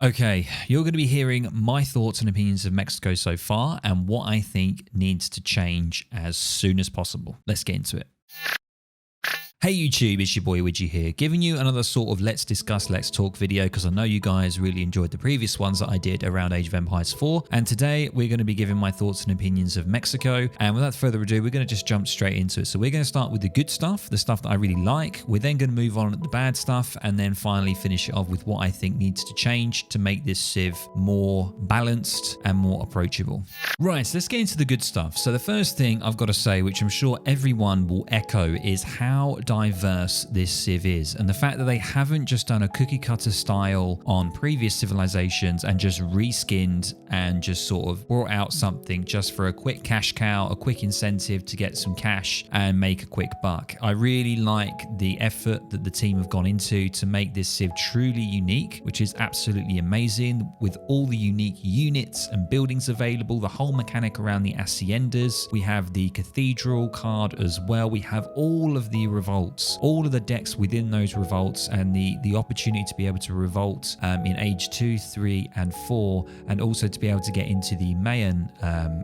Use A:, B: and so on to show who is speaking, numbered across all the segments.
A: Okay, you're going to be hearing my thoughts and opinions of Mexico so far and what I think needs to change as soon as possible. Let's get into it. Hey YouTube, it's your boy Widgie here, giving you another sort of let's discuss, let's talk video because I know you guys really enjoyed the previous ones that I did around Age of Empires 4, and today we're going to be giving my thoughts and opinions of Mexico, and without further ado, we're going to just jump straight into it. So we're going to start with the good stuff, the stuff that I really like. We're then going to move on to the bad stuff, and then finally finish it off with what I think needs to change to make this Civ more balanced and more approachable. Right, so let's get into the good stuff. So the first thing I've got to say, which I'm sure everyone will echo, is how diverse this Civ is, and the fact that they haven't just done a cookie cutter style on previous civilizations and just reskinned and just sort of brought out something just for a quick cash cow, a quick incentive to get some cash and make a quick buck. I really like the effort that the team have gone into to make this Civ truly unique, which is absolutely amazing, with all the unique units and buildings available, the whole mechanic around the haciendas. We have the cathedral card as well. We have all of the revolts, all of the decks within those revolts, and the opportunity to be able to revolt in Age 2, 3, and 4, and also to be able to get into the Mayan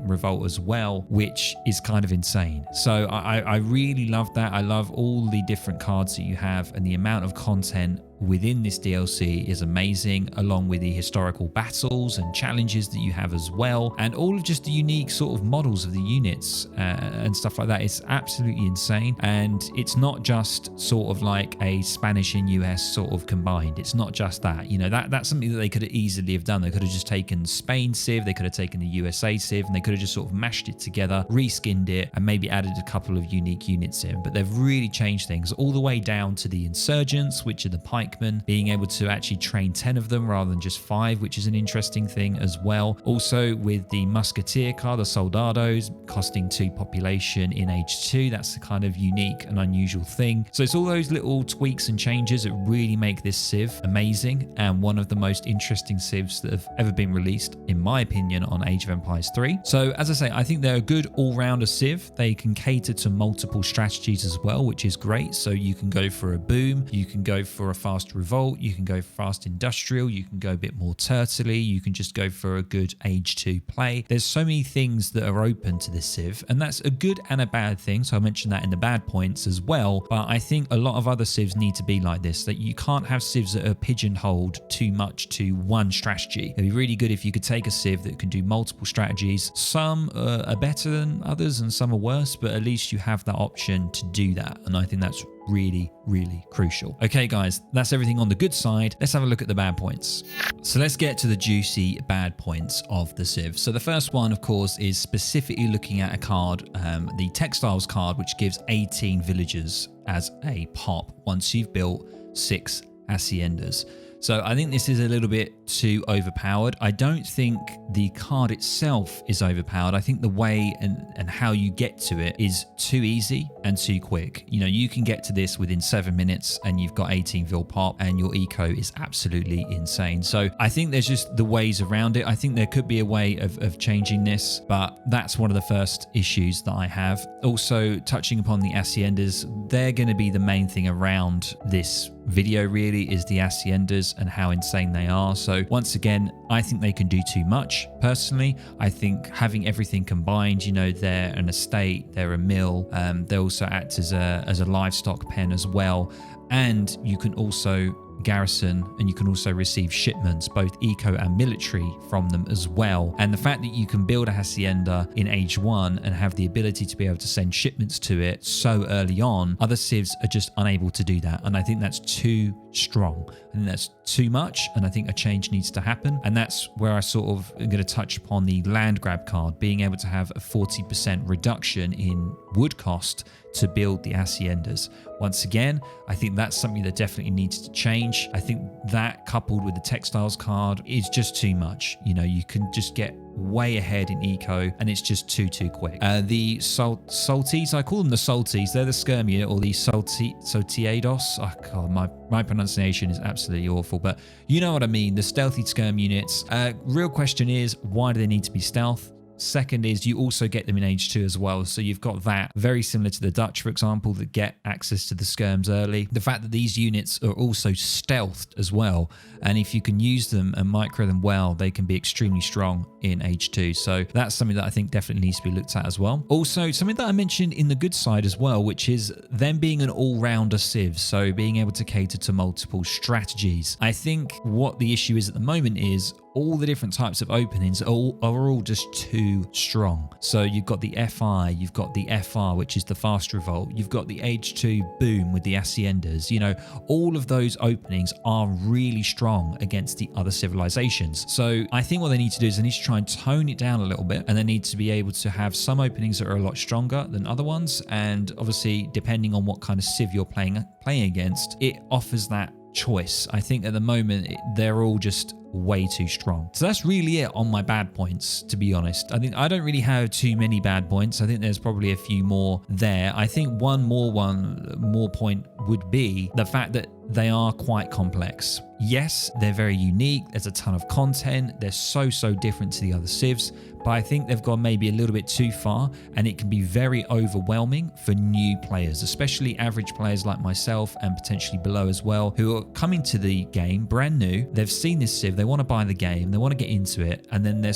A: revolt as well, which is kind of insane. So I really love that. I love all the different cards that you have, and the amount of content within this DLC is amazing, along with the historical battles and challenges that you have as well, and all of just the unique sort of models of the units and stuff like that. It's absolutely insane, and it's not just sort of like a Spanish and US sort of combined. It's not just that, you know, that's something that they could have easily have done. They could have just taken Spain Civ, they could have taken the USA Civ, and they could have just sort of mashed it together, reskinned it, and maybe added a couple of unique units in. But they've really changed things all the way down to the insurgents, which are the pikemen, being able to actually train 10 of them rather than just 5, which is an interesting thing as well. Also with the musketeer card, the soldados, costing 2 population in Age 2. That's the kind of unique and unusual thing. So it's all those little tweaks and changes that really make this Civ amazing, and one of the most interesting Civs that have ever been released, in my opinion, on Age of Empires 3. So as I say, I think they're a good all-rounder Civ. They can cater to multiple strategies as well, which is great. So you can go for a boom, you can go for a fast revolt, you can go fast industrial, you can go a bit more turtley, you can just go for a good Age 2 play. There's so many things that are open to this Civ, and that's a good and a bad thing. So I mentioned that in the bad points as well, but I think a lot of other Civs need to be like this, that you can't have Civs that are pigeonholed too much to one strategy. It'd be really good if you could take a Civ that can do multiple strategies. Some are better than others and some are worse, but at least you have that option to do that, and I think that's really, really crucial. Okay guys, that's everything on the good side. Let's have a look at the bad points. So let's get to the juicy bad points of the Civ. So the first one, of course, is specifically looking at a card, the textiles card, which gives 18 villagers as a pop once you've built 6 haciendas. So I think this is a little bit too overpowered. I don't think the card itself is overpowered. I think the way and how you get to it is too easy and too quick. You know, you can get to this within 7 minutes and you've got 18 vil pop and your eco is absolutely insane. So I think there's just the ways around it. I think there could be a way of changing this, but that's one of the first issues that I have. Also, touching upon the haciendas, they're going to be the main thing around this video, really, is the haciendas and how insane they are. So once again, I think they can do too much. Personally, I think having everything combined, you know, they're an estate, they're a mill, they also act as a livestock pen as well, and you can also garrison and you can also receive shipments, both eco and military, from them as well. And the fact that you can build a hacienda in Age 1 and have the ability to be able to send shipments to it so early on, other Civs are just unable to do that, and I think that's too strong. I think that's too much, and I think a change needs to happen. And that's where I sort of am going to touch upon the land grab card, being able to have a 40% reduction in wood cost to build the haciendas. Once again, I think that's something that definitely needs to change. I think that, coupled with the textiles card, is just too much. You know, you can just get way ahead in eco and it's just too quick. The salties, I call them the salties, they're the skirmier, or the salteados. Oh god, my pronunciation is absolutely awful, but you know what I mean, the stealthy skirm units. Real question is, why do they need to be stealth? Second is you also get them in age 2 as well. So you've got that, very similar to the Dutch, for example, that get access to the skirms early. The fact that these units are also stealthed as well. And if you can use them and micro them well, they can be extremely strong in age 2. So that's something that I think definitely needs to be looked at as well. Also, something that I mentioned in the good side as well, which is them being an all-rounder civ. So being able to cater to multiple strategies. I think what the issue is at the moment is all the different types of openings are all just too strong. So you've got the FI, you've got the FR, which is the fast revolt, you've got the age 2 boom with the Haciendas. You know, all of those openings are really strong against the other civilizations. So I think what they need to do is they need to try and tone it down a little bit, and they need to be able to have some openings that are a lot stronger than other ones. And obviously, depending on what kind of civ you're playing against, it offers that choice. I think at the moment they're all just way too strong. So that's really it on my bad points, to be honest. I think I don't really have too many bad points. I think there's probably a few more there. I think one more point would be the fact that they are quite complex. Yes, they're very unique. There's a ton of content. They're so different to the other civs, but I think they've gone maybe a little bit too far, and it can be very overwhelming for new players, especially average players like myself and potentially below as well, who are coming to the game brand new. They've seen this civ, they want to buy the game, they want to get into it, and then they're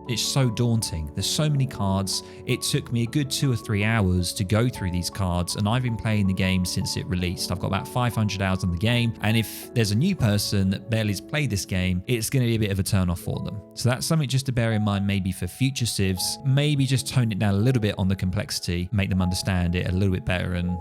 A: it's so daunting. There's so many cards. It took me a good 2 or 3 hours to go through these cards, and I've been playing the game since it released. I've got about 500 hours on the game, and if there's a new person that barely has played this game, it's going to be a bit of a turn off for them. So that's something just to bear in mind maybe for future civs. Maybe just tone it down a little bit on the complexity, make them understand it a little bit better, and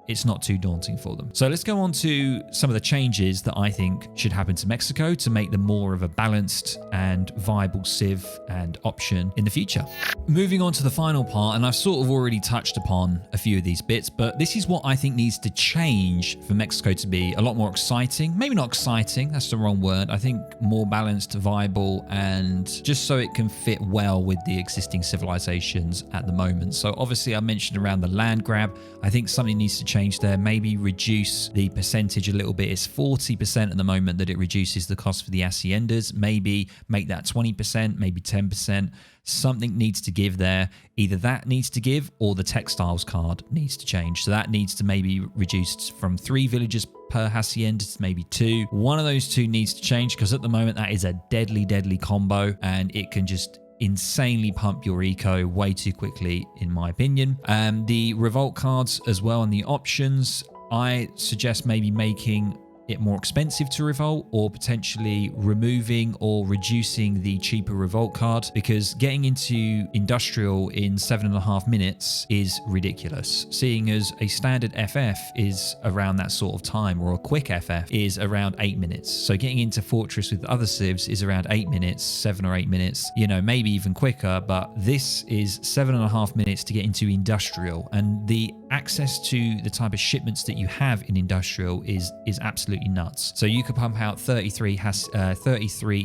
A: it's not too daunting for them. So let's go on to some of the changes that I think should happen to Mexico to make them more of a balanced and viable civ and option in the future. Moving on to the final part, and I've sort of already touched upon a few of these bits, but this is what I think needs to change for Mexico to be a lot more exciting. Maybe not exciting, that's the wrong word. I think more balanced, viable, and just so it can fit well with the existing civilizations at the moment. So obviously I mentioned around the land grab. I think something needs to change there, maybe reduce the percentage a little bit. It's 40% at the moment that it reduces the cost for the Haciendas. Maybe make that 20%, maybe 10%. Something needs to give there. Either that needs to give or the textiles card needs to change. So that needs to maybe reduce from 3 villagers per hacienda to maybe 2. One of those two needs to change, because at the moment that is a deadly combo, and it can just insanely pump your eco way too quickly, in my opinion. The revolt cards as well, and the options, I suggest maybe making it more expensive to revolt, or potentially removing or reducing the cheaper revolt card, because getting into industrial in 7.5 minutes is ridiculous, seeing as a standard FF is around that sort of time, or a quick FF is around 8 minutes. So getting into fortress with other civs is around 8 minutes, 7 or 8 minutes, maybe even quicker, but this is 7.5 minutes to get into industrial, and the access to the type of shipments that you have in industrial is absolutely nuts. So you could pump out 33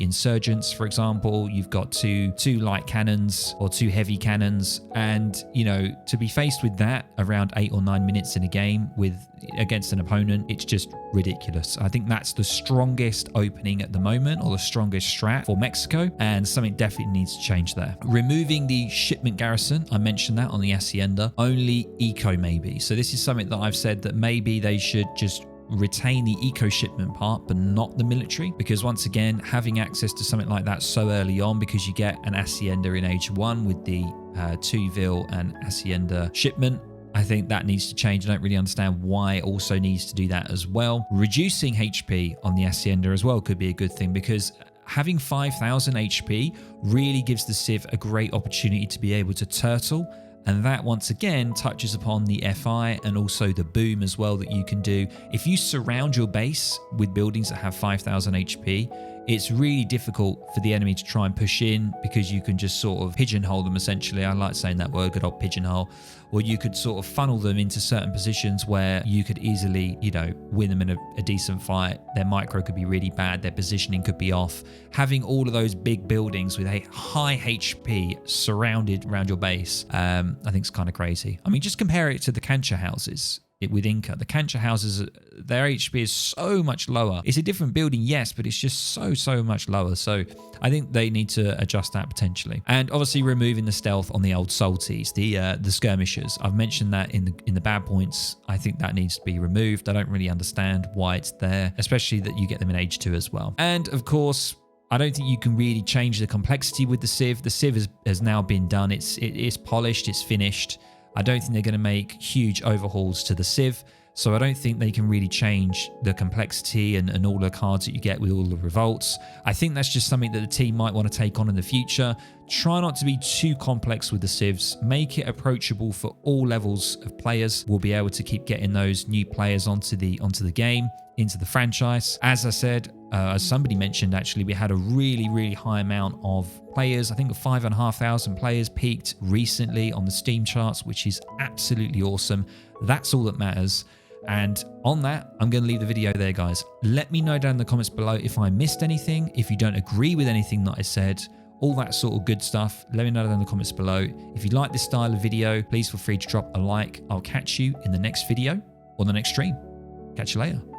A: insurgents, for example. You've got two light cannons or 2 heavy cannons, and to be faced with that around 8 or 9 minutes in a game against an opponent, it's just ridiculous. I think that's the strongest opening at the moment, or the strongest strat for Mexico, and something definitely needs to change there. Removing the shipment garrison, I mentioned that on the Hacienda, only eco maybe. So this is something that I've said that maybe they should just retain the eco shipment part but not the military, because once again, having access to something like that so early on, because you get an Hacienda in age 1 with the 2 vil and Hacienda shipment, I think that needs to change. I don't really understand why it also needs to do that as well. Reducing HP on the Hacienda as well could be a good thing, because having 5,000 HP really gives the civ a great opportunity to be able to turtle. And that once again touches upon the FI and also the boom as well that you can do. If you surround your base with buildings that have 5,000 HP, it's really difficult for the enemy to try and push in, because you can just sort of pigeonhole them essentially. I like saying that word, good old pigeonhole. Or you could sort of funnel them into certain positions where you could easily, win them in a decent fight. Their micro could be really bad. Their positioning could be off. Having all of those big buildings with a high HP surrounded around your base, I think is kind of crazy. I mean, just compare it to the cancha houses. with Inca. The Cancha houses, their HP is so much lower. It's a different building, yes, but it's just so much lower. So I think they need to adjust that potentially. And obviously removing the stealth on the old salties, the skirmishers. I've mentioned that in the bad points. I think that needs to be removed. I don't really understand why it's there, especially that you get them in Age 2 as well. And of course, I don't think you can really change the complexity with the Civ. The Civ has now been done. It is polished. It's finished. I don't think they're going to make huge overhauls to the Civ. So I don't think they can really change the complexity and all the cards that you get with all the revolts. I think that's just something that the team might want to take on in the future. Try not to be too complex with the civs. Make it approachable for all levels of players. We'll be able to keep getting those new players onto the game, into the franchise. As I said, as somebody mentioned, actually, we had a really high amount of players. I think 5,500 players peaked recently on the Steam charts, which is absolutely awesome. That's all that matters. And on that, I'm going to leave the video there, guys. Let me know down in the comments below if I missed anything, if you don't agree with anything that I said, all that sort of good stuff. Let me know down in the comments below. If you like this style of video, please feel free to drop a like. I'll catch you in the next video or the next stream. Catch you later.